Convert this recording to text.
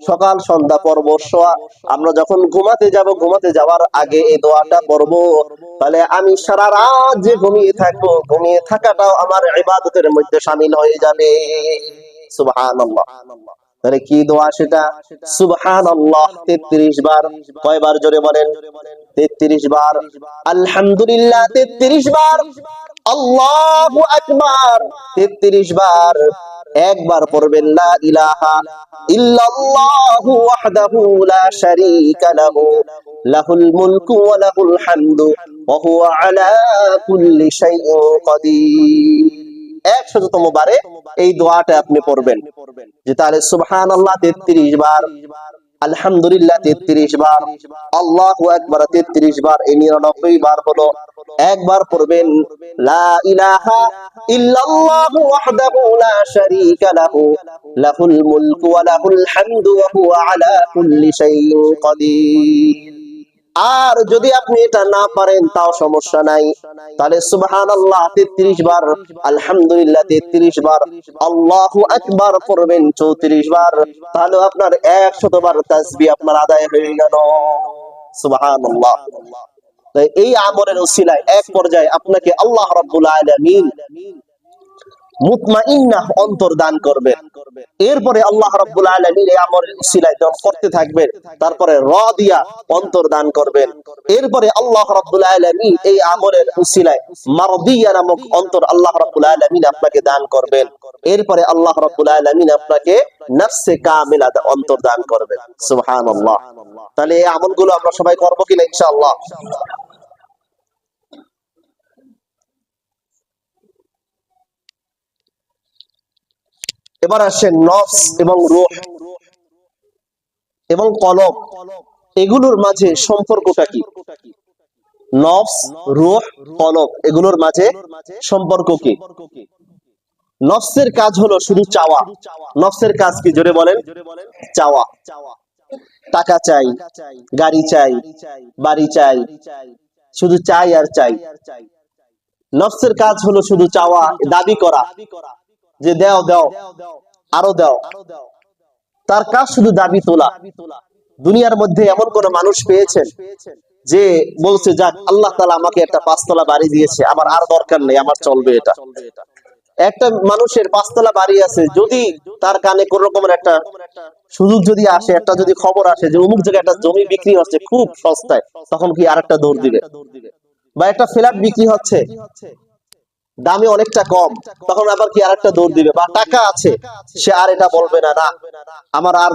সকাল সন্ধ্যা পড়ব। আমরা যখন ঘুমাতে যাব, ঘুমাতে যাওয়ার আগে এই দোয়াটা পড়ব। তাহলে আমি সারা রাত যে ঘুমিয়ে থাকবো, ঘুমিয়ে থাকাটাও আমার ইবাদতের মধ্যে শামিল হয়ে যাবে। সুবহানাল্লাহ। তাহলে কি দোয়া সেটা? সুবহানাল্লাহ 33 বার। কয়বার জোরে বলেন? 33 বার। আলহামদুলিল্লাহ 33 বার। আল্লাহু আকবার 33 বার। একবার পড়বেন লা ইলাহা ইল্লাল্লাহু ওয়াহদাহু লা শারীকা লাহু লাহুল মুলকু ওয়া লাহুল হামদু ওয়া হুয়া আলা কুল্লি শাইইন কাদির। 100তম বারে এই দোয়াটা আপনি পড়বেন। যে তাহলে সুবহানাল্লাহ 33 বার, আলহামদুলিল্লাহ 33 বার, আল্লাহু আকবার 33 বার, এই 99 বার হলো। একবার পড়বেন লা ইলাহা ইল্লাল্লাহু ওয়াহদাহু লা শারীকা লাহু লাহুল মুলকু ওয়া লাহুল হামদু ওয়া হুয়া আলা কুল্লি শাইইন কাদির। আর যদি আপনি এটা না পারেন তাও সমস্যা নাই, তাহলে সুবহানাল্লাহ 33 বার, আলহামদুলিল্লাহ 33 বার, আল্লাহু আকবার পড়বেন 34 বার। তাহলে আপনার 100 বার তাসবিহ আপনার আদায় হয়ে গেল। সুবহানাল্লাহ। তাই এই আমলের উসিলায় এক পর্যায়ে আপনাকে আল্লাহ রাব্বুল আলামিন মুতমাইন্নাহ অন্তর দান করবেন। এরপরে আল্লাহ রাব্বুল আলামিন এই আমলের উসিলায় যখন করতে থাকবেন, তারপরে রাদিয়া অন্তর দান করবেন। এরপরে আল্লাহ রাব্বুল আলামিন এই আমলের উসিলায় মারদিয়া নামক অন্তর আল্লাহ রাব্বুল আলামিন আপনাকে দান করবেন। এরপরে আল্লাহ রাব্বুল আলামিন আপনাকে নফসে কামিলা অন্তর দান করবেন। সুবহানাল্লাহ। তাহলে এই আমলগুলো আমরা সবাই করব কিনা ইনশাআল্লাহ? এবার আসেন নফস এবং রূহ এবং কলব, এগুলোর মাঝে সম্পর্কটা কি? নফস, রূহ, কলব, এগুলোর মাঝে সম্পর্ক কি? নফসের কাজ হলো শুধু চাওয়া। নফসের কাজ কি জোরে বলেন? চাওয়া। টাকা চাই, গাড়ি চাই, বাড়ি চাই, শুধু চাই আর চাই। নফসের কাজ হলো শুধু চাওয়া, দাবি করা, যে দাও দাও, আরো দাও। তার কাজ শুধু দাবি তোলা। দুনিয়ার মধ্যে এমন কোন মানুষ পেয়েছেন যে বলছে যাক আল্লাহ তাআলা আমাকে একটা 5 তলা বাড়ি দিয়েছে, আমার আর দরকার নেই, আমার চলবে এটা? একটা মানুষের 5 তলা বাড়ি আছে, যদি তার কানে কোন রকমের একটা সুযোগ যদি আসে, একটা যদি খবর আসে যে অমুক জায়গায় একটা জমি বিক্রি হচ্ছে খুব সস্তায়, তখন কি আরেকটা দৌড় দিবে? বা একটা ফ্ল্যাট বিক্রি হচ্ছে দামে অনেকটা কম, তখন আবার কি আরেকটা দৌড় দিবে? বা টাকা আছে, সে আর এটা বলবে না, না আমার আর